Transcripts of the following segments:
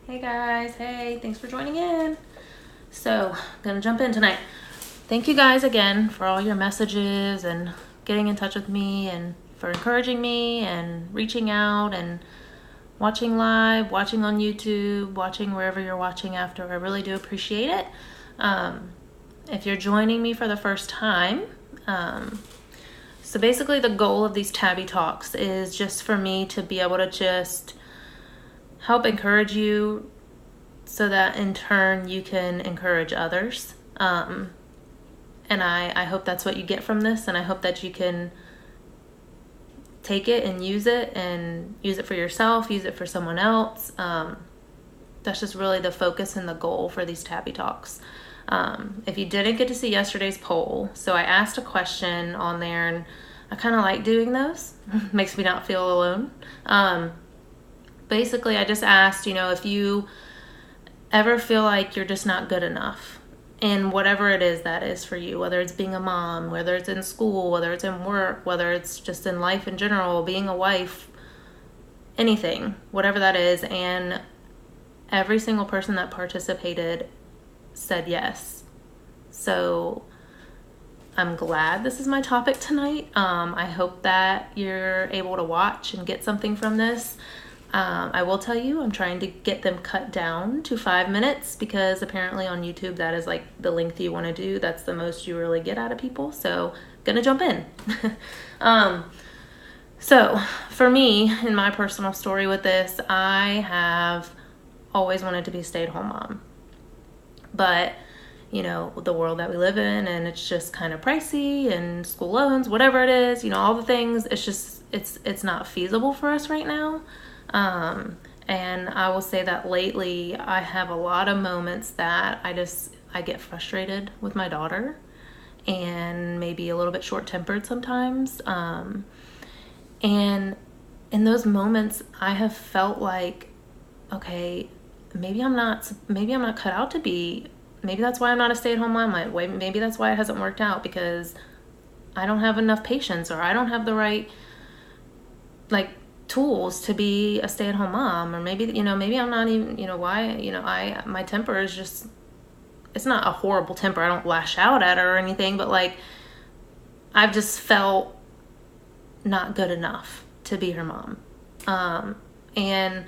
Hey guys, hey, thanks for joining in. So, gonna jump in tonight. Thank you guys again for all your messages and getting in touch with me and for encouraging me and reaching out and watching live, watching on YouTube, watching wherever you're watching after. I really do appreciate it. If you're joining me for the first time, so basically the goal of these Tabee Talks is just for me to be able to just help encourage you so that in turn you can encourage others. And I hope that's what you get from this, and I hope that you can take it and use it for yourself, use it for someone else. That's just really the focus and the goal for these Tabee Talks. If you didn't get to see yesterday's poll, so I asked a question on there, and I kind of like doing those. Makes me not feel alone. Basically, I just asked, if you ever feel like you're just not good enough in whatever it is that is for you, whether it's being a mom, whether it's in school, whether it's in work, whether it's just in life in general, being a wife, anything, whatever that is. And every single person that participated said yes. So I'm glad this is my topic tonight. I hope that you're able to watch and get something from this. I will tell you, I'm trying to get them cut down to 5 minutes because apparently on YouTube that is like the length you want to do. That's the most you really get out of people. So gonna jump in. So for me, in my personal story with this, I have always wanted to be a stay-at-home mom. But the world that we live in, and it's just kind of pricey, and school loans, whatever it is, all the things, it's just, it's not feasible for us right now. And I will say that lately I have a lot of moments that I get frustrated with my daughter and maybe a little bit short-tempered sometimes. And in those moments I have felt like, okay, maybe I'm not cut out to be, maybe that's why I'm not a stay-at-home mom. Maybe that's why it hasn't worked out, because I don't have enough patience, or I don't have the right tools to be a stay-at-home mom, or maybe maybe I'm not even my temper is just, it's not a horrible temper. I don't lash out at her or anything, but I've just felt not good enough to be her mom. And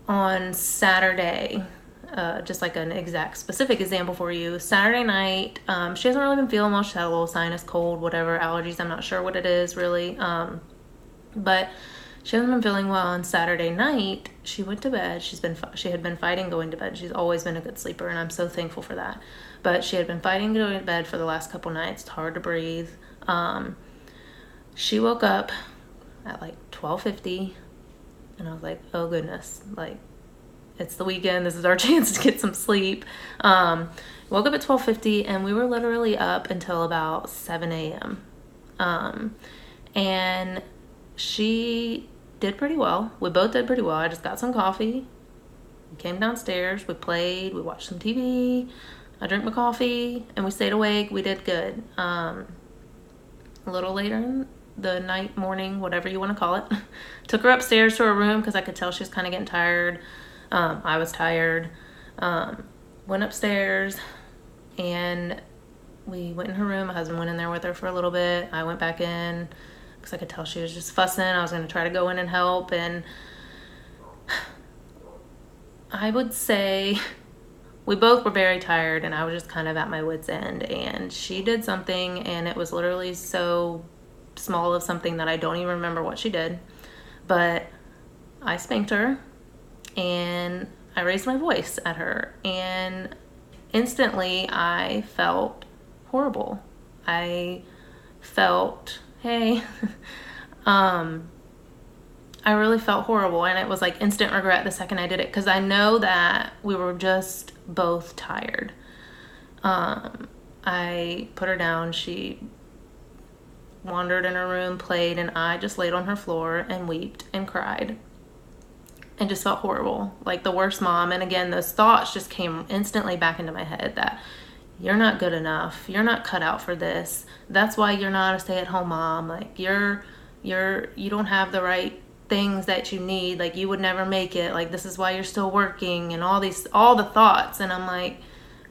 on Saturday, just like an exact specific example for you, Saturday night, she hasn't really been feeling well. She had a little sinus cold, whatever, allergies, I'm not sure what it is really. But she hasn't been feeling well. On Saturday night, she went to bed. She had been fighting going to bed. She's always been a good sleeper, and I'm so thankful for that. But she had been fighting going to bed for the last couple nights. It's hard to breathe. She woke up at 12:50, and I was like, oh goodness, it's the weekend. This is our chance to get some sleep. Woke up at 12:50, and we were literally up until about 7 a.m. And she did pretty well. We both did pretty well. I just got some coffee, came downstairs, we played, we watched some TV, I drank my coffee, and we stayed awake. We did good. A little later in the night, morning, whatever you want to call it, took her upstairs to her room because I could tell she was kind of getting tired. I was tired. Went upstairs, and we went in her room. My husband went in there with her for a little bit. I went back in because I could tell she was just fussing. I was going to try to go in and help, and I would say we both were very tired, and I was just kind of at my wit's end. And she did something, and it was literally so small of something that I don't even remember what she did, but I spanked her, and I raised my voice at her, and instantly I felt horrible. I felt, hey, I really felt horrible, and it was like instant regret the second I did it, because I know that we were just both tired. I put her down. She wandered in her room, played, and I just laid on her floor and wept and cried and just felt horrible, like the worst mom. And again, those thoughts just came instantly back into my head that you're not good enough, you're not cut out for this, that's why you're not a stay-at-home mom, you don't have the right things that you need, like you would never make it, like this is why you're still working, and all the thoughts. And I'm like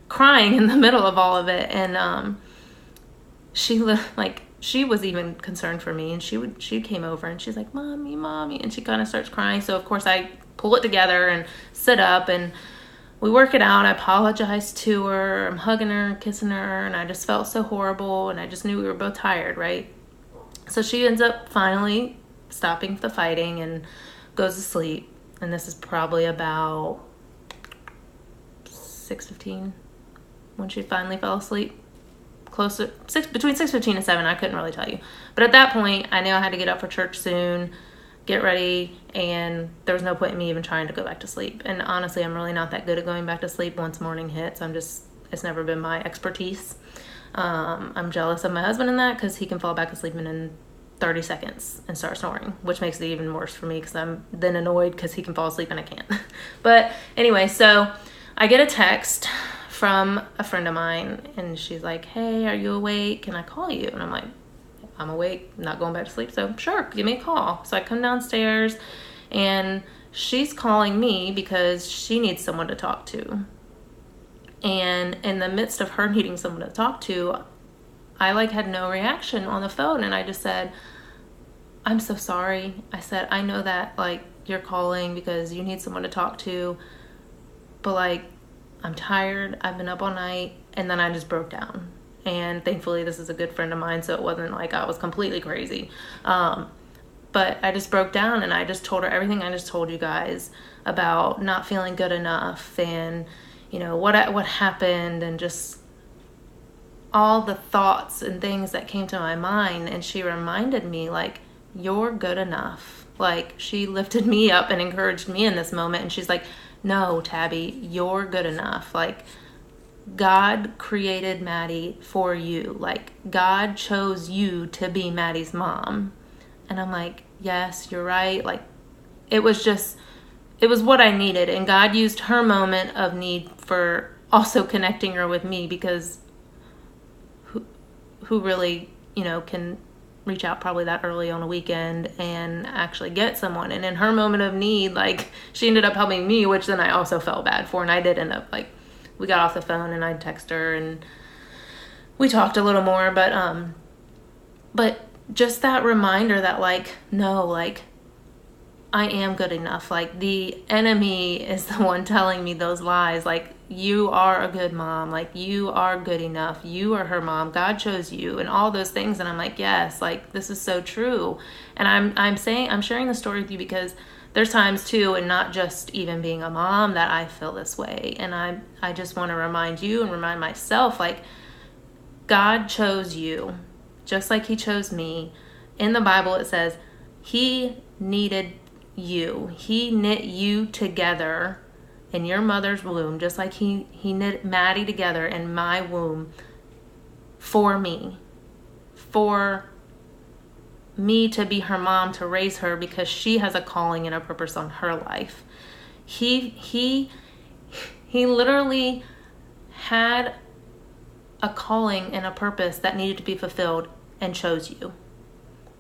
crying in the middle of all of it. And she was even concerned for me, and she came over and she's like, mommy, and she kind of starts crying. So of course I pull it together and sit up, and we work it out. I apologize to her. I'm hugging her and kissing her, and I just felt so horrible, and I just knew we were both tired, right? So she ends up finally stopping the fighting and goes to sleep. And this is probably about 6:15 when she finally fell asleep. Between 6:15 and 7, I couldn't really tell you. But at that point, I knew I had to get up for church soon, get ready, and there was no point in me even trying to go back to sleep. And honestly, I'm really not that good at going back to sleep once morning hits. It's never been my expertise. I'm jealous of my husband in that, because he can fall back asleep in 30 seconds and start snoring, which makes it even worse for me, because I'm then annoyed because he can fall asleep and I can't. But anyway, so I get a text from a friend of mine, and she's like, hey, are you awake? Can I call you? And I'm like, I'm awake, not going back to sleep, so sure, give me a call. So I come downstairs, and she's calling me because she needs someone to talk to. And in the midst of her needing someone to talk to, I had no reaction on the phone, and I just said, I'm so sorry. I said, I know that you're calling because you need someone to talk to, but I'm tired, I've been up all night. And then I just broke down. And thankfully this is a good friend of mine, so it wasn't like I was completely crazy. But I just broke down, and I just told her everything I just told you guys about not feeling good enough, and what happened, and just all the thoughts and things that came to my mind. And she reminded me, you're good enough. She lifted me up and encouraged me in this moment. And she's like, no, Tabee, you're good enough. God created Maddie for you. God chose you to be Maddie's mom. And I'm like, yes, you're right. It was what I needed. And God used her moment of need for also connecting her with me, because who really, can reach out probably that early on a weekend and actually get someone. And in her moment of need, she ended up helping me, which then I also felt bad for. And I did end up, we got off the phone, and I texted her, and we talked a little more. But just that reminder that, no, I am good enough. The enemy is the one telling me those lies. You are a good mom. You are good enough. You are her mom. God chose you, and all those things. And I'm like, yes, this is so true. And I'm sharing the story with you because there's times too, and not just even being a mom, that I feel this way. And I just want to remind you and remind myself, God chose you just like he chose me. In the Bible, it says he needed you. He knit you together in your mother's womb, just like he knit Maddie together in my womb for me to be her mom, to raise her, because she has a calling and a purpose on her life. He literally had a calling and a purpose that needed to be fulfilled and chose you.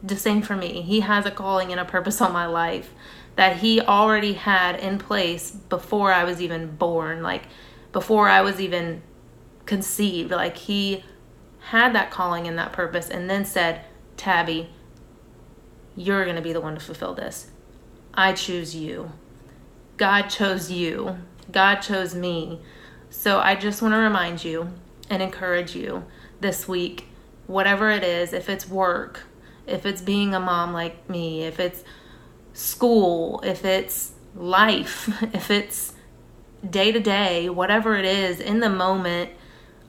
The same for me. He has a calling and a purpose on my life that he already had in place before I was even born, before I was even conceived. He had that calling and that purpose, and then said, Tabee, you're going to be the one to fulfill this. I choose you. God chose you. God chose me. So I just want to remind you and encourage you this week, whatever it is, if it's work, if it's being a mom like me, if it's school, if it's life, if it's day to day, whatever it is, in the moment,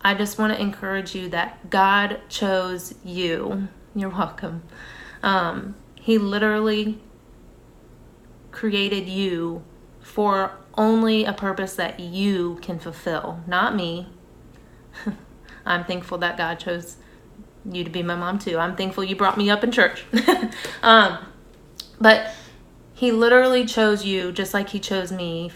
I just want to encourage you that God chose you. You're welcome. He literally created you for only a purpose that you can fulfill, not me. I'm thankful that God chose you to be my mom too. I'm thankful you brought me up in church. But he literally chose you just like he chose me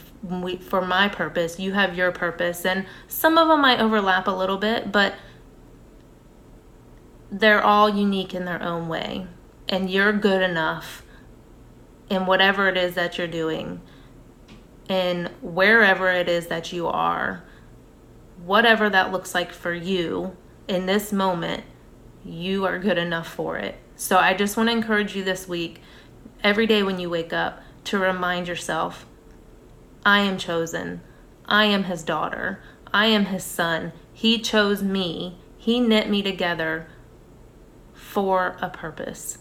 for my purpose. You have your purpose, and some of them might overlap a little bit, but they're all unique in their own way. And you're good enough in whatever it is that you're doing, and wherever it is that you are, whatever that looks like for you in this moment, you are good enough for it. So I just want to encourage you this week, every day when you wake up, to remind yourself, I am chosen. I am his daughter. I am his son. He chose me. He knit me together for a purpose.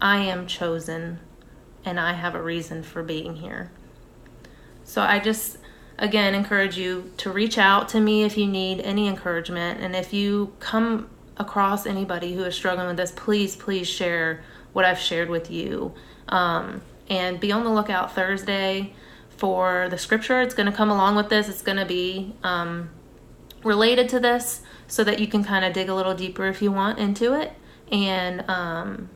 I am chosen, and I have a reason for being here. So I just, again, encourage you to reach out to me if you need any encouragement. And if you come across anybody who is struggling with this, please share what I've shared with you. And be on the lookout Thursday for the scripture. It's going to come along with this. It's going to be related to this, so that you can kind of dig a little deeper if you want into it. And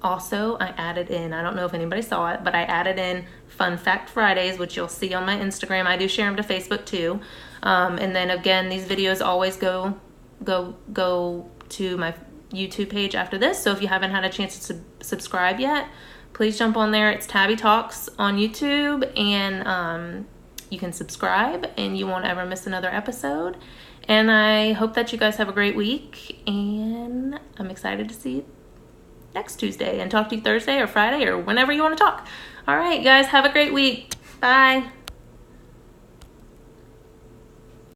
also, I added in, I don't know if anybody saw it, but I added in Fun Fact Fridays, which you'll see on my Instagram. I do share them to Facebook too. And then again, these videos always go to my YouTube page after this. So if you haven't had a chance to subscribe yet, please jump on there. It's Tabee Talks on YouTube, and you can subscribe and you won't ever miss another episode. And I hope that you guys have a great week, and I'm excited to see you next Tuesday and talk to you Thursday or Friday or whenever you want to talk. All right, guys, have a great week. Bye.